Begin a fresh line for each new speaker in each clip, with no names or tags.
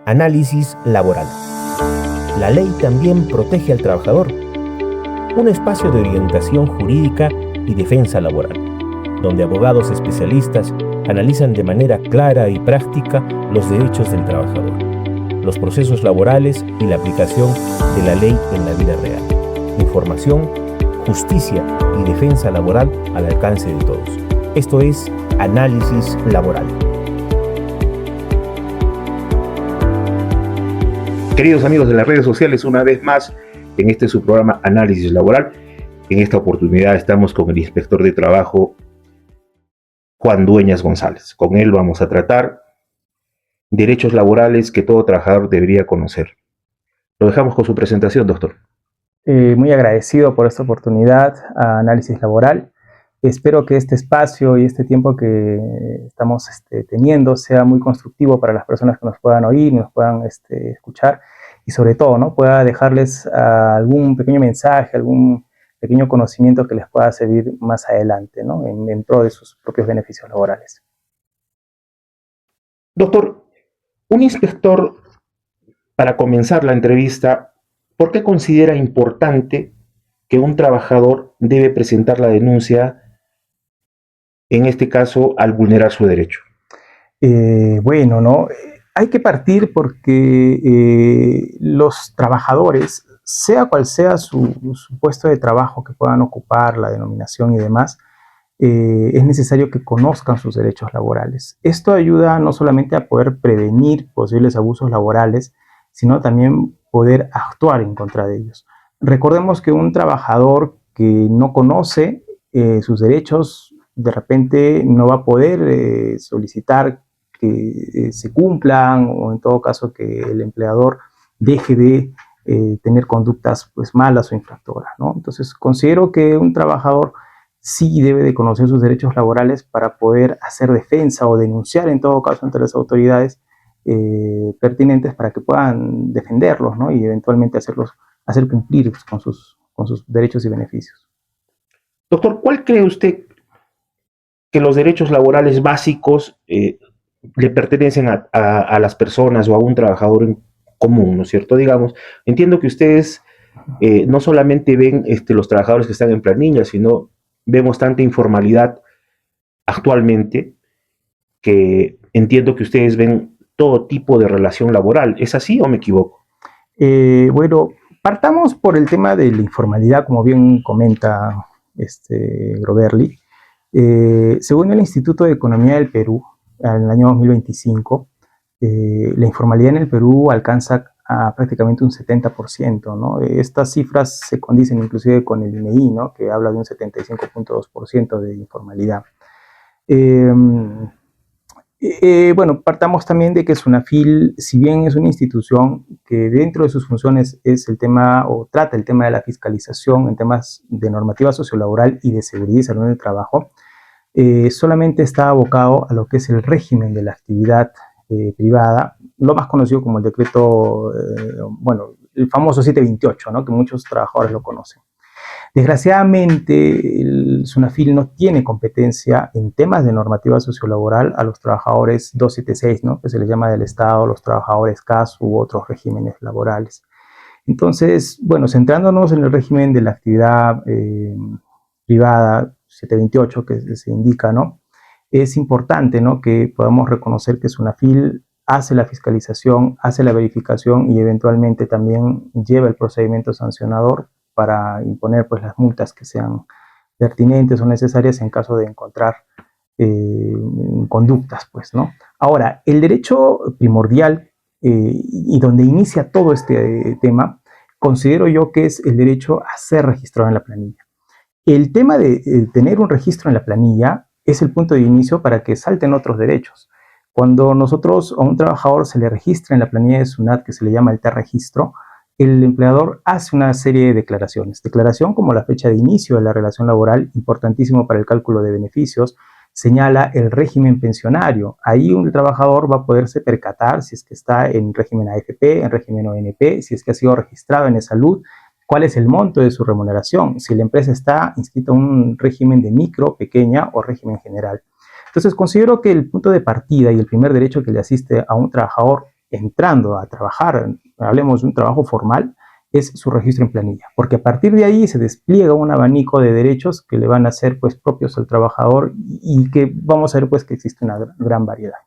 Análisis laboral. La ley también protege al trabajador. Un espacio de orientación jurídica y defensa laboral, donde abogados especialistas analizan de manera clara y práctica los derechos del trabajador, los procesos laborales y la aplicación de la ley en la vida real. Información, justicia y defensa laboral al alcance de todos. Esto es Análisis Laboral. Queridos amigos de las redes sociales, una vez más en este su programa Análisis Laboral. En esta oportunidad estamos con el inspector de trabajo Juan Dueñas González. Con él vamos a tratar derechos laborales que todo trabajador debería conocer. Lo dejamos con su presentación, doctor.
Muy agradecido por esta oportunidad a Análisis Laboral. Espero que este espacio y este tiempo que estamos teniendo sea muy constructivo para las personas que nos puedan oír, nos puedan escuchar y sobre todo, ¿no?, pueda dejarles algún pequeño mensaje, algún pequeño conocimiento que les pueda servir más adelante, ¿no?, en pro de sus propios beneficios laborales.
Doctor, un inspector, para comenzar la entrevista, ¿por qué considera importante que un trabajador debe presentar la denuncia, en este caso, al vulnerar su derecho?
Bueno, ¿no? Hay que partir porque los trabajadores, sea cual sea su puesto de trabajo que puedan ocupar, la denominación y demás, es necesario que conozcan sus derechos laborales. Esto ayuda no solamente a poder prevenir posibles abusos laborales, sino también poder actuar en contra de ellos. Recordemos que un trabajador que no conoce sus derechos, de repente no va a poder solicitar que se cumplan, o en todo caso que el empleador deje de tener conductas pues malas o infractoras, ¿no? Entonces considero que un trabajador sí debe de conocer sus derechos laborales para poder hacer defensa o denunciar en todo caso ante las autoridades pertinentes para que puedan defenderlos, ¿no?, y eventualmente hacer cumplir con sus derechos y beneficios.
Doctor, ¿cuál cree usted que los derechos laborales básicos le pertenecen a las personas o a un trabajador en común, ¿no es cierto? Digamos, entiendo que ustedes no solamente ven los trabajadores que están en planilla, sino vemos tanta informalidad actualmente que entiendo que ustedes ven todo tipo de relación laboral. ¿Es así o me equivoco?
Bueno, partamos por el tema de la informalidad, como bien comenta Groverly. Según el Instituto de Economía del Perú, en el año 2025, la informalidad en el Perú alcanza a prácticamente un 70%, ¿no? Estas cifras se condicen inclusive con el INEI, ¿no?, que habla de un 75.2% de informalidad. Bueno, partamos también de que SUNAFIL, si bien es una institución que dentro de sus funciones es el tema o trata el tema de la fiscalización en temas de normativa sociolaboral y de seguridad y salud en el trabajo, solamente está abocado a lo que es el régimen de la actividad privada, lo más conocido como el decreto, bueno, el famoso 728, ¿no?, que muchos trabajadores lo conocen. Desgraciadamente, el SUNAFIL no tiene competencia en temas de normativa sociolaboral a los trabajadores 276, ¿no?, que se les llama del Estado, los trabajadores CAS u otros regímenes laborales. Entonces, bueno, centrándonos en el régimen de la actividad privada 728 que se indica, ¿no?, es importante, ¿no?, que podamos reconocer que SUNAFIL hace la fiscalización, hace la verificación y eventualmente también lleva el procedimiento sancionador para imponer pues las multas que sean pertinentes o necesarias en caso de encontrar conductas, pues, ¿no? Ahora, el derecho primordial y donde inicia todo este tema, considero yo que es el derecho a ser registrado en la planilla. El tema de tener un registro en la planilla es el punto de inicio para que salten otros derechos. Cuando nosotros a un trabajador se le registra en la planilla de SUNAT, que se le llama el T-registro, el empleador hace una serie de declaraciones. Declaración como la fecha de inicio de la relación laboral, importantísimo para el cálculo de beneficios, señala el régimen pensionario. Ahí un trabajador va a poderse percatar si es que está en régimen AFP, en régimen ONP, si es que ha sido registrado en salud, cuál es el monto de su remuneración, si la empresa está inscrita en un régimen de micro, pequeña o régimen general. Entonces considero que el punto de partida y el primer derecho que le asiste a un trabajador entrando a trabajar, hablemos de un trabajo formal, es su registro en planilla, porque a partir de ahí se despliega un abanico de derechos que le van a ser pues propios al trabajador y que vamos a ver pues que existe una gran variedad.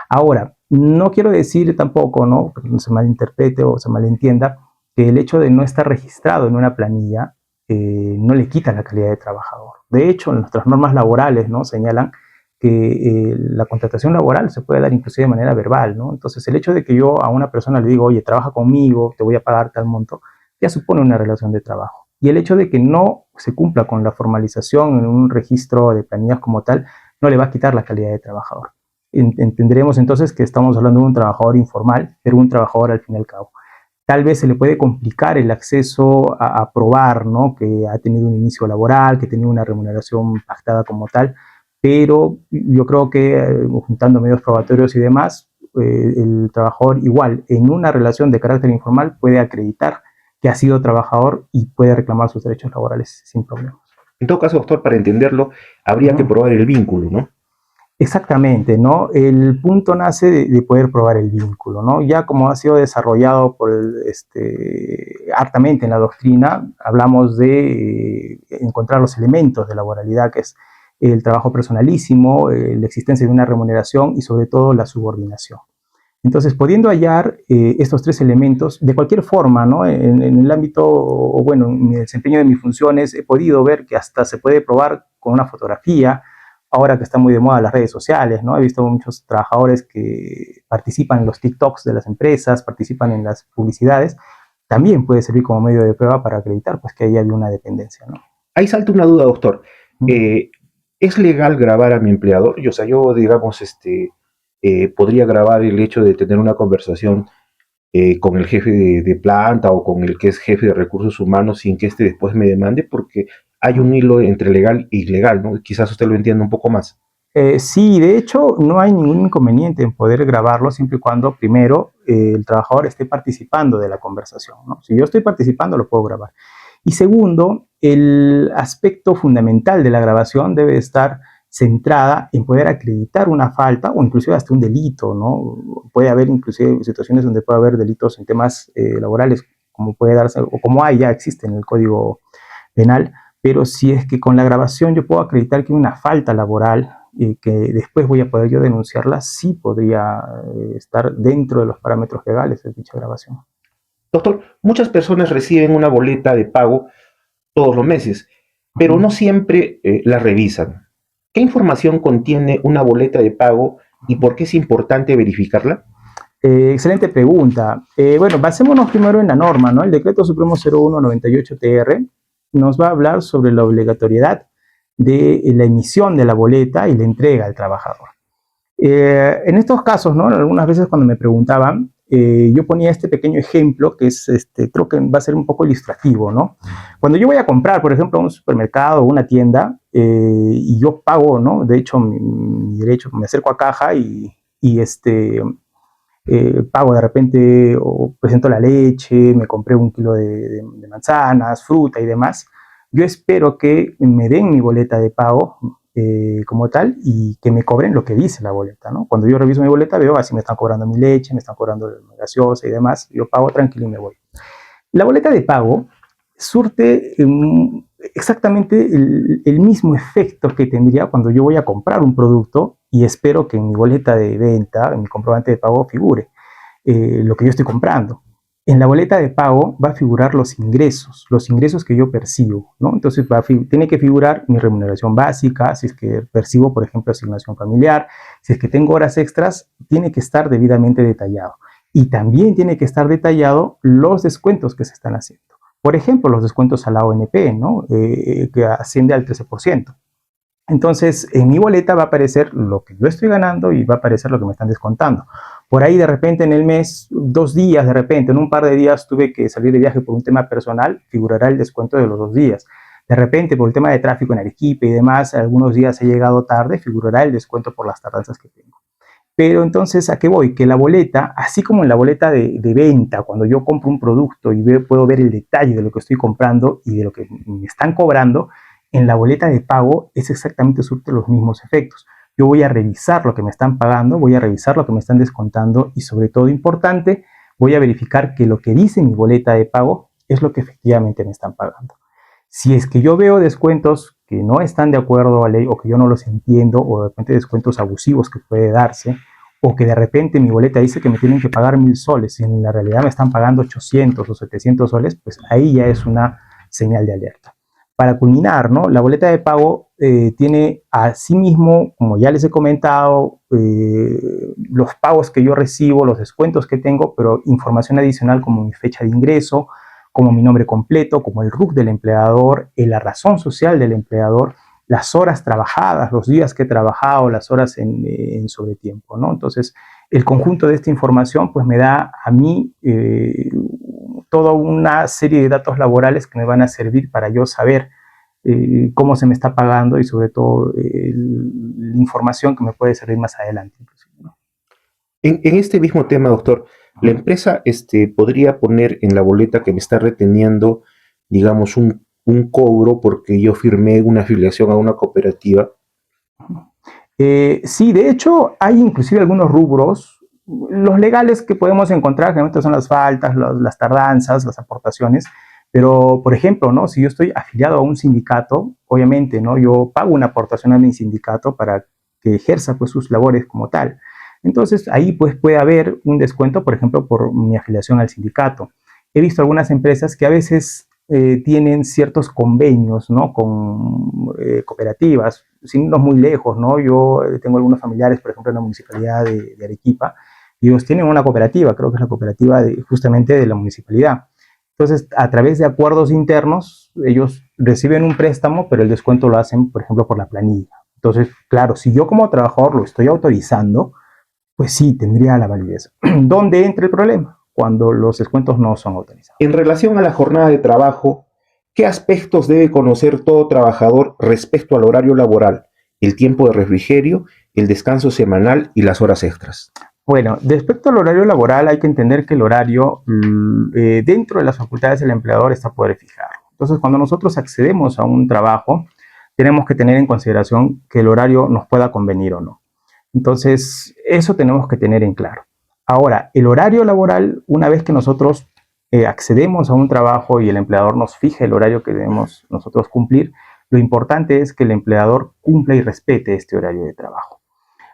Ahora, no quiero decir tampoco, ¿no?, que no se malinterprete o se malentienda, que el hecho de no estar registrado en una planilla no le quita la calidad de trabajador. De hecho, nuestras normas laborales, ¿no?, señalan que la contratación laboral se puede dar inclusive de manera verbal, ¿no? Entonces, el hecho de que yo a una persona le digo, oye, trabaja conmigo, te voy a pagar tal monto, ya supone una relación de trabajo. Y el hecho de que no se cumpla con la formalización en un registro de planillas como tal, no le va a quitar la calidad de trabajador. Entenderemos entonces que estamos hablando de un trabajador informal, pero un trabajador al fin y al cabo. Tal vez se le puede complicar el acceso a probar, ¿no?, que ha tenido un inicio laboral, que ha tenido una remuneración pactada como tal, pero yo creo que juntando medios probatorios y demás, el trabajador igual en una relación de carácter informal puede acreditar que ha sido trabajador y puede reclamar sus derechos laborales sin problemas.
En todo caso, doctor, para entenderlo, habría que probar el vínculo, ¿no?
Exactamente, ¿no? El punto nace de poder probar el vínculo, ¿no? Ya como ha sido desarrollado por hartamente en la doctrina, hablamos de encontrar los elementos de laboralidad, que es el trabajo personalísimo, la existencia de una remuneración y sobre todo la subordinación. Entonces, pudiendo hallar estos tres elementos, de cualquier forma, ¿no?, en el ámbito, o bueno, en el desempeño de mis funciones, he podido ver que hasta se puede probar con una fotografía. Ahora que están muy de moda las redes sociales, ¿no? He visto muchos trabajadores que participan en los TikToks de las empresas, participan en las publicidades. También puede servir como medio de prueba para acreditar pues, que ahí hay una dependencia, ¿no?
Ahí salta una duda, doctor. ¿Es legal grabar a mi empleador? O sea, yo, digamos, podría grabar el hecho de tener una conversación con el jefe de planta o con el que es jefe de recursos humanos sin que después me demande, porque hay un hilo entre legal e ilegal, ¿no? Quizás usted lo entienda un poco más.
Sí, de hecho, no hay ningún inconveniente en poder grabarlo siempre y cuando, primero, el trabajador esté participando de la conversación, ¿no? Si yo estoy participando, lo puedo grabar. Y segundo, el aspecto fundamental de la grabación debe estar centrada en poder acreditar una falta o inclusive hasta un delito, ¿no? Puede haber inclusive situaciones donde puede haber delitos en temas laborales, como puede darse, o como ya existe en el Código Penal, pero si es que con la grabación yo puedo acreditar que hay una falta laboral y que después voy a poder yo denunciarla, sí podría estar dentro de los parámetros legales de dicha grabación.
Doctor, muchas personas reciben una boleta de pago todos los meses, pero no siempre la revisan. ¿Qué información contiene una boleta de pago y por qué es importante verificarla?
Excelente pregunta. Bueno, basémonos primero en la norma, ¿no? El Decreto Supremo 0198-TR nos va a hablar sobre la obligatoriedad de la emisión de la boleta y la entrega al trabajador. En estos casos, ¿no?, algunas veces cuando me preguntaban, yo ponía este pequeño ejemplo que es, creo que va a ser un poco ilustrativo, ¿no? Cuando yo voy a comprar, por ejemplo, a un supermercado o una tienda, y yo pago, ¿no?, de hecho, mi derecho, me acerco a caja y pago de repente, o presento la leche, me compré un kilo de manzanas, fruta y demás, yo espero que me den mi boleta de pago como tal y que me cobren lo que dice la boleta, ¿no? Cuando yo reviso mi boleta veo así me están cobrando mi leche, me están cobrando la gaseosa y demás, yo pago tranquilo y me voy. La boleta de pago surte exactamente el mismo efecto que tendría cuando yo voy a comprar un producto y espero que en mi boleta de venta, en mi comprobante de pago, figure lo que yo estoy comprando. En la boleta de pago va a figurar los ingresos que yo percibo, ¿no? Entonces tiene que figurar mi remuneración básica, si es que percibo, por ejemplo, asignación familiar, si es que tengo horas extras, tiene que estar debidamente detallado. Y también tiene que estar detallado los descuentos que se están haciendo. Por ejemplo, los descuentos a la ONP, ¿no?, que asciende al 13%. Entonces, en mi boleta va a aparecer lo que yo estoy ganando y va a aparecer lo que me están descontando. Por ahí, de repente, en el mes, 2 días, de repente, en un par de días tuve que salir de viaje por un tema personal, figurará el descuento de los 2 días. De repente, por el tema de tráfico en Arequipa y demás, algunos días he llegado tarde, figurará el descuento por las tardanzas que tengo. Pero entonces, ¿a qué voy? Que la boleta, así como en la boleta de venta, cuando yo compro un producto y puedo ver el detalle de lo que estoy comprando y de lo que me están cobrando, en la boleta de pago es exactamente surte los mismos efectos. yo voy a revisar lo que me están pagando, voy a revisar lo que me están descontando y sobre todo importante, voy a verificar que lo que dice mi boleta de pago es lo que efectivamente me están pagando. Si es que yo veo descuentos que no están de acuerdo a la ley o que yo no los entiendo o de repente descuentos abusivos que puede darse o que de repente mi boleta dice que me tienen que pagar 1.000 soles y en la realidad me están pagando 800 o 700 soles, pues ahí ya es una señal de alerta. Para culminar, ¿no? La boleta de pago tiene asimismo, como ya les he comentado, los pagos que yo recibo, los descuentos que tengo, pero información adicional como mi fecha de ingreso, como mi nombre completo, como el RUC del empleador, la razón social del empleador, las horas trabajadas, los días que he trabajado, las horas en sobretiempo, ¿no? Entonces, el conjunto de esta información pues me da a mí toda una serie de datos laborales que me van a servir para yo saber cómo se me está pagando y sobre todo la información que me puede servir más adelante. ¿No?
En este mismo tema, doctor, la empresa podría poner en la boleta que me está reteniendo, digamos, un cobro porque yo firmé una afiliación a una cooperativa.
Sí, de hecho, hay inclusive algunos rubros, los legales que podemos encontrar, generalmente son las faltas, las tardanzas, las aportaciones, pero, por ejemplo, ¿no? Si yo estoy afiliado a un sindicato, obviamente, ¿no? Yo pago una aportación a mi sindicato para que ejerza pues, sus labores como tal. Entonces, ahí pues, puede haber un descuento, por ejemplo, por mi afiliación al sindicato. He visto algunas empresas que a veces tienen ciertos convenios, ¿no? Con cooperativas, sin irnos muy lejos, ¿no? Yo tengo algunos familiares, por ejemplo, en la municipalidad de Arequipa, y ellos tienen una cooperativa, creo que es la cooperativa justamente de la municipalidad. Entonces, a través de acuerdos internos, ellos reciben un préstamo, pero el descuento lo hacen, por ejemplo, por la planilla. Entonces, claro, si yo como trabajador lo estoy autorizando, pues sí, tendría la validez. ¿Dónde entra el problema? Cuando los descuentos no son autorizados.
En relación a la jornada de trabajo, ¿qué aspectos debe conocer todo trabajador respecto al horario laboral, el tiempo de refrigerio, el descanso semanal y las horas extras?
Bueno, respecto al horario laboral, hay que entender que el horario dentro de las facultades del empleador está poder fijarlo. Entonces, cuando nosotros accedemos a un trabajo, tenemos que tener en consideración que el horario nos pueda convenir o no. Entonces, eso tenemos que tener en claro. Ahora, el horario laboral, una vez que nosotros accedemos a un trabajo y el empleador nos fija el horario que debemos nosotros cumplir, lo importante es que el empleador cumpla y respete este horario de trabajo.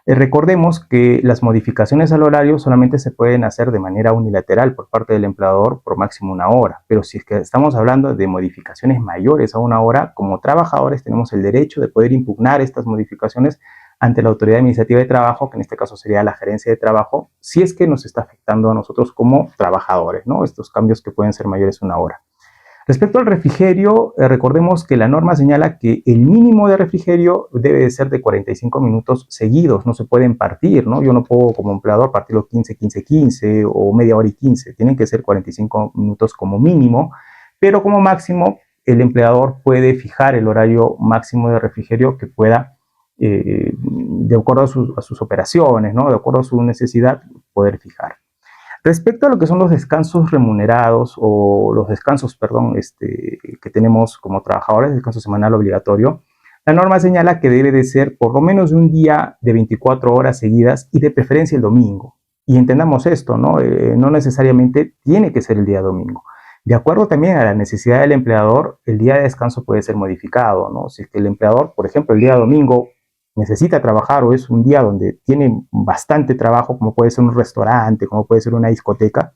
Recordemos que las modificaciones al horario solamente se pueden hacer de manera unilateral por parte del empleador por máximo 1 hora, pero si es que estamos hablando de modificaciones mayores a 1 hora, como trabajadores tenemos el derecho de poder impugnar estas modificaciones ante la autoridad administrativa de trabajo, que en este caso sería la gerencia de trabajo, si es que nos está afectando a nosotros como trabajadores, ¿no? Estos cambios que pueden ser mayores a 1 hora. Respecto al refrigerio, recordemos que la norma señala que el mínimo de refrigerio debe de ser de 45 minutos seguidos, no se pueden partir, ¿no? Yo no puedo como empleador partirlo 15, 15, 15 o media hora y 15, tienen que ser 45 minutos como mínimo, pero como máximo el empleador puede fijar el horario máximo de refrigerio que pueda, de acuerdo a sus operaciones, ¿no? De acuerdo a su necesidad, poder fijar. Respecto a lo que son los descansos remunerados o los descansos, perdón, que tenemos como trabajadores, descanso semanal obligatorio, la norma señala que debe de ser por lo menos un día de 24 horas seguidas y de preferencia el domingo. Y entendamos esto, ¿no? No necesariamente tiene que ser el día domingo. De acuerdo también a la necesidad del empleador, el día de descanso puede ser modificado, ¿no? Si es que el empleador, por ejemplo, el día domingo necesita trabajar o es un día donde tiene bastante trabajo, como puede ser un restaurante, como puede ser una discoteca,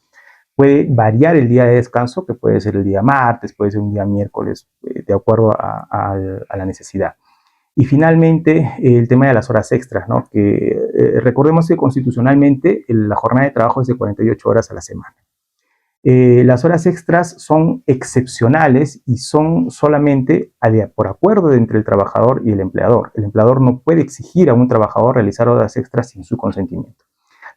puede variar el día de descanso, que puede ser el día martes, puede ser un día miércoles, de acuerdo a la necesidad. Y finalmente, el tema de las horas extras, ¿no? Que recordemos que constitucionalmente la jornada de trabajo es de 48 horas a la semana. Las horas extras son excepcionales y son solamente por acuerdo entre el trabajador y el empleador. El empleador no puede exigir a un trabajador realizar horas extras sin su consentimiento.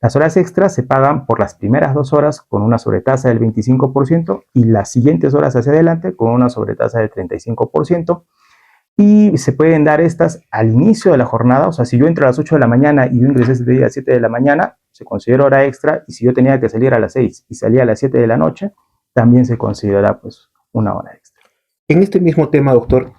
Las horas extras se pagan por las primeras 2 horas con una sobretasa del 25% y las siguientes horas hacia adelante con una sobretasa del 35%. Y se pueden dar estas al inicio de la jornada, o sea, si yo entro a las 8 de la mañana y yo ingresé ese día a las 7 de la mañana, se considera hora extra, y si yo tenía que salir a las 6 y salía a las 7 de la noche, también se considera pues una hora extra.
En este mismo tema, doctor,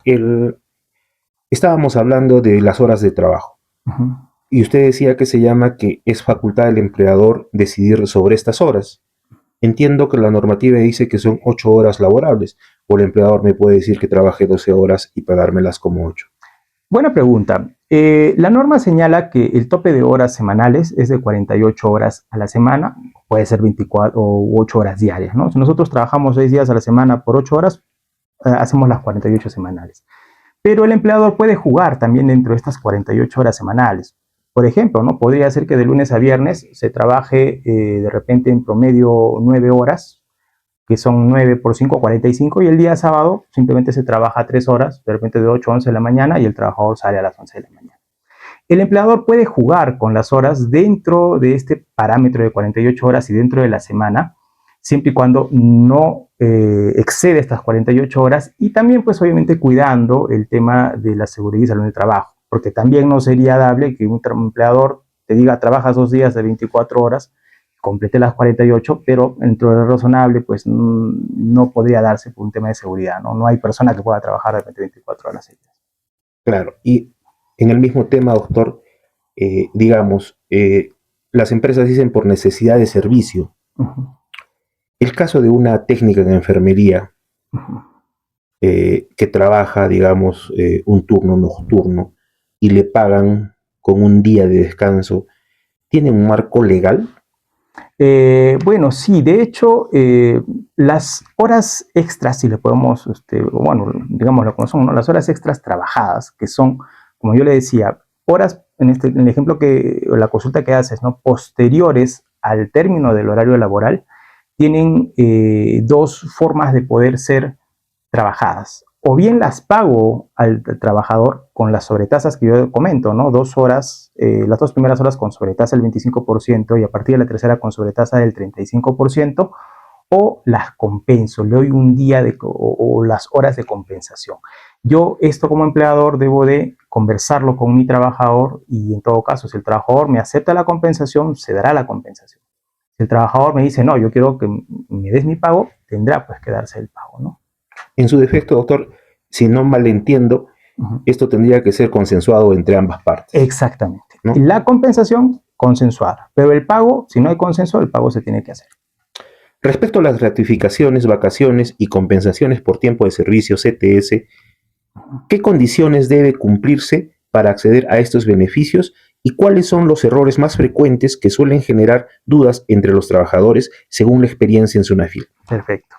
estábamos hablando de las horas de trabajo.
Ujú.
Y usted decía que se llama que es facultad del empleador decidir sobre estas horas. Entiendo que la normativa dice que son 8 horas laborables, o el empleador me puede decir que trabaje 12 horas y pagármelas como 8.
Buena pregunta. La norma señala que el tope de horas semanales es de 48 horas a la semana, puede ser 24 o 8 horas diarias, ¿no? Si nosotros trabajamos 6 días a la semana por 8 horas, hacemos las 48 semanales. Pero el empleador puede jugar también dentro de estas 48 horas semanales. Por ejemplo, ¿no? Podría ser que de lunes a viernes se trabaje de repente en promedio 9 horas, que son 9 por 5, 45, y el día sábado simplemente se trabaja 3 horas, de repente de 8 a 11 de la mañana, y el trabajador sale a las 11 de la mañana. El empleador puede jugar con las horas dentro de este parámetro de 48 horas y dentro de la semana, siempre y cuando no excede estas 48 horas, y también pues obviamente cuidando el tema de la seguridad y salud del trabajo, porque también no sería dable que un empleador te diga trabajas 2 días de 24 horas, complete las 48, pero dentro de lo razonable pues no podría darse por un tema de seguridad, ¿no? No hay persona que pueda trabajar de repente 24 horas seguidas.
Claro, y en el mismo tema, doctor, digamos, las empresas dicen por necesidad de servicio.
Uh -huh.
El caso de una técnica en enfermería
Uh -huh.
que trabaja, digamos, un turno nocturno y le pagan con un día de descanso, ¿tiene un marco legal?
Bueno, sí, de hecho, las horas extras, si le podemos, bueno, digámoslo como son, ¿no? Las horas extras trabajadas, que son, como yo le decía, horas, en el ejemplo o la consulta que haces, ¿no? Posteriores al término del horario laboral, tienen dos formas de poder ser trabajadas. O bien las pago al trabajador con las sobretasas que yo comento, ¿no? 2 horas, las 2 primeras horas con sobretasa del 25% y a partir de la tercera con sobretasa del 35%, o las compenso, le doy un día o las horas de compensación. Yo esto como empleador debo de conversarlo con mi trabajador y en todo caso, si el trabajador me acepta la compensación, se dará la compensación. Si el trabajador me dice, no, yo quiero que me des mi pago, tendrá pues que darse el pago, ¿no?
En su defecto, doctor, si no malentiendo, esto tendría que ser consensuado entre ambas partes.
Exactamente.
¿No?
La compensación consensuada, pero el pago, si no hay consenso, el pago se tiene que hacer.
Respecto a las gratificaciones, vacaciones y compensaciones por tiempo de servicio CTS, ¿qué condiciones debe cumplirse para acceder a estos beneficios y cuáles son los errores más frecuentes que suelen generar dudas entre los trabajadores según la experiencia en Sunafil?
Perfecto.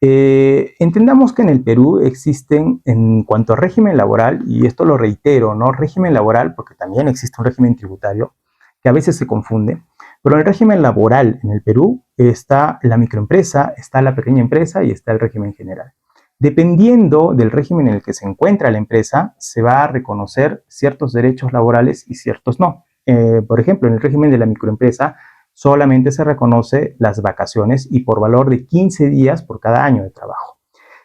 Entendamos que en el Perú existen, en cuanto a régimen laboral, y esto lo reitero, ¿no? Régimen laboral, porque también existe un régimen tributario, que a veces se confunde, pero en el régimen laboral en el Perú está la microempresa, está la pequeña empresa y está el régimen general. Dependiendo del régimen en el que se encuentra la empresa, se va a reconocer ciertos derechos laborales y ciertos no. Por ejemplo, en el régimen de la microempresa, solamente se reconoce las vacaciones y por valor de 15 días por cada año de trabajo.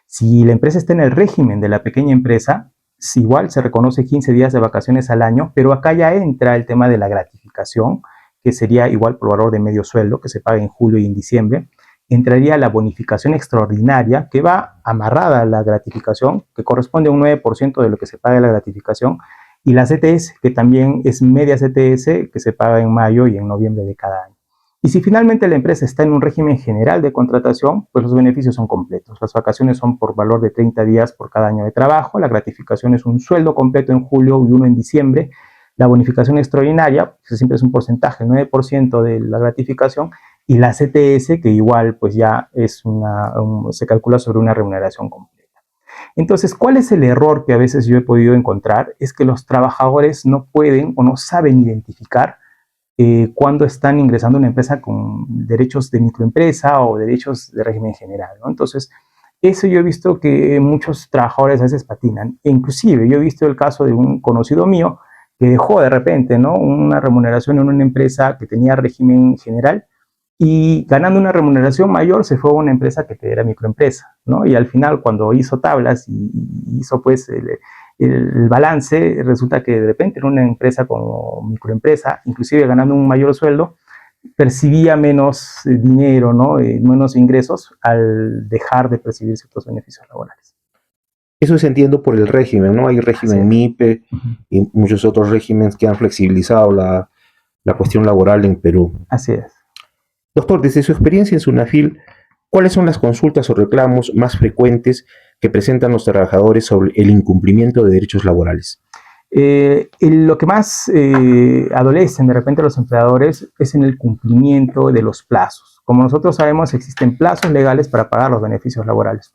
Si la empresa está en el régimen de la pequeña empresa, igual se reconoce 15 días de vacaciones al año, pero acá ya entra el tema de la gratificación, que sería igual por valor de medio sueldo, que se paga en julio y en diciembre. Entraría la bonificación extraordinaria, que va amarrada a la gratificación, que corresponde a un 9% de lo que se paga la gratificación, y la CTS, que también es media CTS, que se paga en mayo y en noviembre de cada año. Y si finalmente la empresa está en un régimen general de contratación, pues los beneficios son completos. Las vacaciones son por valor de 30 días por cada año de trabajo, la gratificación es un sueldo completo en julio y uno en diciembre, la bonificación extraordinaria, que siempre es un porcentaje, el 9% de la gratificación, y la CTS, que igual pues ya es se calcula sobre una remuneración completa. Entonces, ¿cuál es el error que a veces yo he podido encontrar? Es que los trabajadores no pueden o no saben identificar cuando están ingresando a una empresa con derechos de microempresa o derechos de régimen general, ¿no? Entonces, eso yo he visto que muchos trabajadores a veces patinan. E inclusive, yo he visto el caso de un conocido mío que dejó de repente, ¿no?, una remuneración en una empresa que tenía régimen general y ganando una remuneración mayor se fue a una empresa que era microempresa, ¿no? Y al final, cuando hizo tablas y hizo pues el balance, resulta que de repente en una empresa como microempresa, inclusive ganando un mayor sueldo, percibía menos dinero, ¿no? Menos ingresos al dejar de percibir ciertos beneficios laborales.
Eso es entiendo por el régimen, ¿no? Hay régimen MIPE y muchos otros regímenes que han flexibilizado la cuestión laboral en Perú.
Así es.
Doctor, desde su experiencia en SUNAFIL, ¿cuáles son las consultas o reclamos más frecuentes que presentan los trabajadores sobre el incumplimiento de derechos laborales?
Lo que más adolecen de repente los empleadores es en el cumplimiento de los plazos. Como nosotros sabemos, existen plazos legales para pagar los beneficios laborales.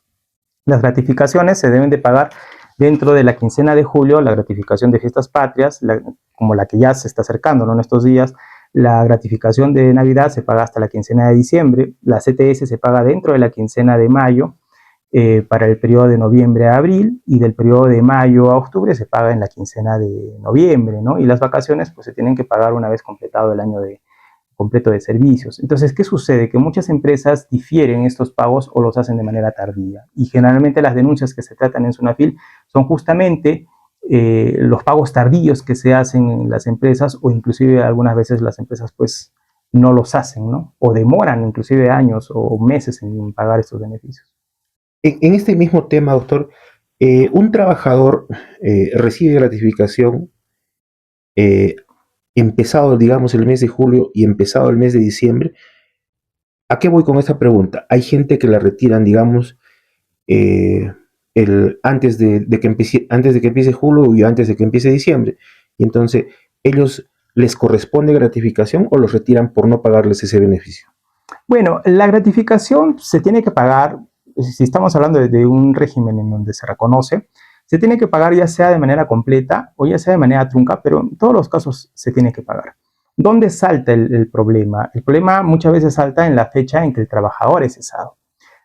Las gratificaciones se deben de pagar dentro de la quincena de julio, la gratificación de fiestas patrias, como la que ya se está acercando, ¿no?, en estos días. La gratificación de Navidad se paga hasta la quincena de diciembre, la CTS se paga dentro de la quincena de mayo, para el periodo de noviembre a abril, y del periodo de mayo a octubre se paga en la quincena de noviembre, ¿no? Y las vacaciones pues se tienen que pagar una vez completado el año completo de servicios. Entonces, ¿qué sucede? Que muchas empresas difieren estos pagos o los hacen de manera tardía. Y generalmente las denuncias que se tratan en SUNAFIL son justamente los pagos tardíos que se hacen en las empresas, o inclusive algunas veces las empresas pues no los hacen, ¿no? O demoran inclusive años o meses en pagar estos beneficios.
En este mismo tema, doctor, un trabajador recibe gratificación empezado, digamos, el mes de julio y empezado el mes de diciembre. ¿A qué voy con esta pregunta? Hay gente que la retiran, digamos, antes de que empiece julio y antes de que empiece diciembre. Y entonces, ¿ellos les corresponde gratificación o los retiran por no pagarles ese beneficio?
Bueno, la gratificación se tiene que pagar, si estamos hablando de un régimen en donde se reconoce, se tiene que pagar ya sea de manera completa o ya sea de manera trunca, pero en todos los casos se tiene que pagar. ¿Dónde salta el problema? El problema muchas veces salta en la fecha en que el trabajador es cesado.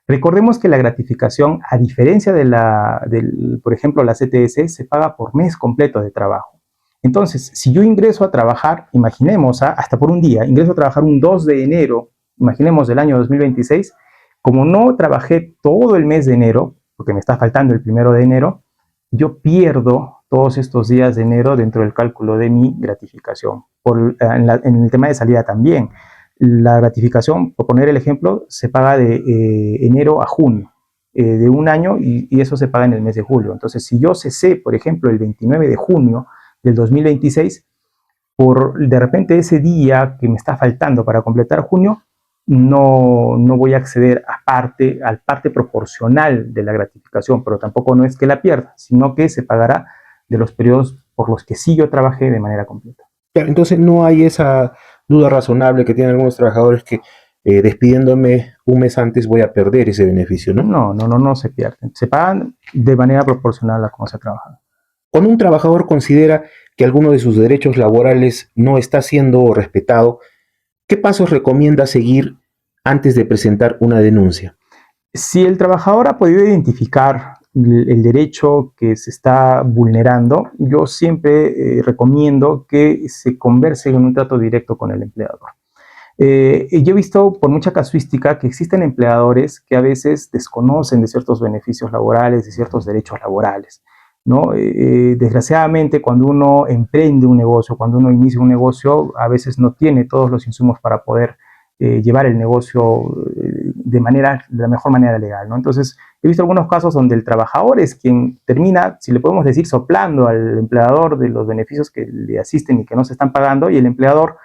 Recordemos que la gratificación, a diferencia por ejemplo, la CTS, se paga por mes completo de trabajo. Entonces, si yo ingreso a trabajar, imaginemos, hasta por un día, ingreso a trabajar un 2 de enero, imaginemos del año 2026, como no trabajé todo el mes de enero, porque me está faltando el 1 de enero, yo pierdo todos estos días de enero dentro del cálculo de mi gratificación. En el tema de salida también, la gratificación, por poner el ejemplo, se paga de enero a junio, de un año, y eso se paga en el mes de julio. Entonces, si yo cesé, por ejemplo, el 29 de junio del 2026, por de repente ese día que me está faltando para completar junio, no voy a acceder al parte proporcional de la gratificación, pero tampoco no es que la pierda, sino que se pagará de los periodos por los que sí yo trabajé de manera completa.
Entonces no hay esa duda razonable que tienen algunos trabajadores que despidiéndome un mes antes voy a perder ese beneficio, ¿no?
No se pierden, se pagan de manera proporcional a cómo se ha trabajado.
Cuando un trabajador considera que alguno de sus derechos laborales no está siendo respetado, ¿qué pasos recomienda seguir antes de presentar una denuncia?
Si el trabajador ha podido identificar el derecho que se está vulnerando, yo siempre recomiendo que se converse en un trato directo con el empleador. Yo he visto por mucha casuística que existen empleadores que a veces desconocen de ciertos beneficios laborales, de ciertos derechos laborales, ¿no? Desgraciadamente, cuando uno emprende un negocio, cuando uno inicia un negocio, a veces no tiene todos los insumos para poder llevar el negocio de la mejor manera legal, ¿no? Entonces, he visto algunos casos donde el trabajador es quien termina, si le podemos decir, soplando al empleador de los beneficios que le asisten y que no se están pagando, y el empleador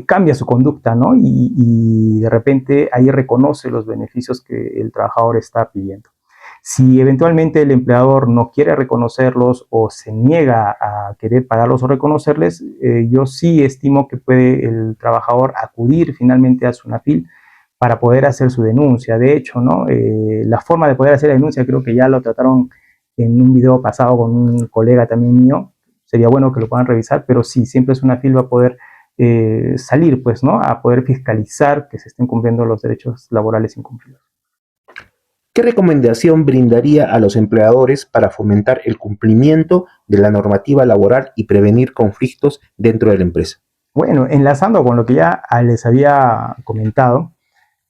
cambia su conducta, ¿no? Y de repente ahí reconoce los beneficios que el trabajador está pidiendo. Si eventualmente el empleador no quiere reconocerlos o se niega a querer pagarlos o reconocerles, yo sí estimo que puede el trabajador acudir finalmente a SUNAFIL para poder hacer su denuncia. De hecho, ¿no? La forma de poder hacer la denuncia creo que ya lo trataron en un video pasado con un colega también mío. Sería bueno que lo puedan revisar, pero sí, siempre SUNAFIL va a poder salir, pues, ¿no? A poder fiscalizar que se estén cumpliendo los derechos laborales incumplidos.
¿Qué recomendación brindaría a los empleadores para fomentar el cumplimiento de la normativa laboral y prevenir conflictos dentro de la empresa?
Bueno, enlazando con lo que ya les había comentado,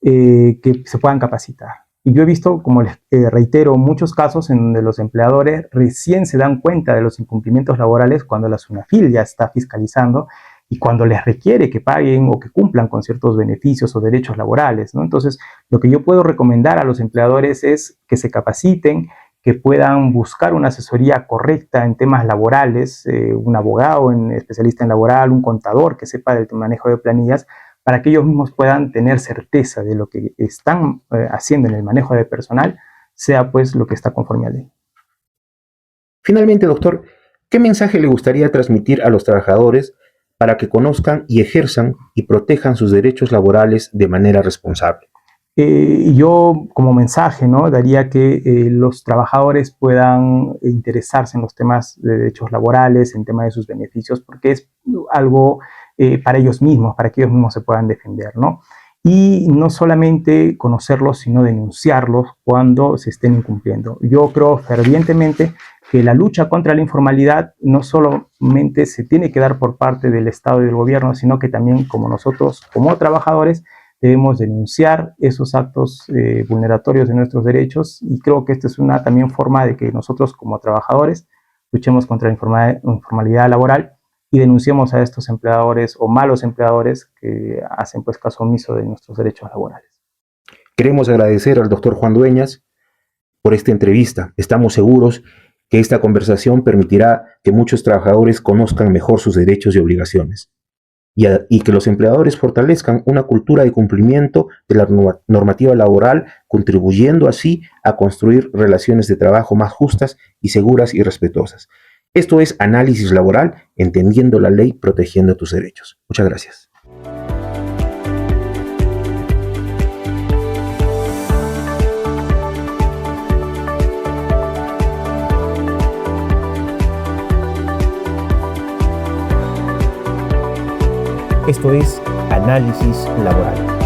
que se puedan capacitar. Y yo he visto, como les reitero, muchos casos en donde los empleadores recién se dan cuenta de los incumplimientos laborales cuando la SUNAFIL ya está fiscalizando, y cuando les requiere que paguen o que cumplan con ciertos beneficios o derechos laborales, ¿no? Entonces, lo que yo puedo recomendar a los empleadores es que se capaciten, que puedan buscar una asesoría correcta en temas laborales, un abogado, un especialista en laboral, un contador que sepa del manejo de planillas, para que ellos mismos puedan tener certeza de lo que están haciendo en el manejo de personal, sea pues lo que está conforme a ley.
Finalmente, doctor, ¿qué mensaje le gustaría transmitir a los trabajadores para que conozcan y ejerzan y protejan sus derechos laborales de manera responsable?
Yo como mensaje, ¿no?, daría que los trabajadores puedan interesarse en los temas de derechos laborales, en temas de sus beneficios, porque es algo para ellos mismos, para que ellos mismos se puedan defender, ¿no? Y no solamente conocerlos, sino denunciarlos cuando se estén incumpliendo. Yo creo fervientemente que la lucha contra la informalidad no solamente se tiene que dar por parte del Estado y del gobierno, sino que también como nosotros, como trabajadores, debemos denunciar esos actos vulneratorios de nuestros derechos, y creo que esta es una también forma de que nosotros como trabajadores luchemos contra la informalidad laboral y denunciemos a estos empleadores o malos empleadores que hacen pues caso omiso de nuestros derechos laborales.
Queremos agradecer al doctor Juan Dueñas por esta entrevista. Estamos seguros que esta conversación permitirá que muchos trabajadores conozcan mejor sus derechos y obligaciones y que los empleadores fortalezcan una cultura de cumplimiento de la normativa laboral, contribuyendo así a construir relaciones de trabajo más justas y seguras y respetuosas. Esto es Análisis Laboral, entendiendo la ley, protegiendo tus derechos. Muchas gracias. Esto es Análisis Laboral.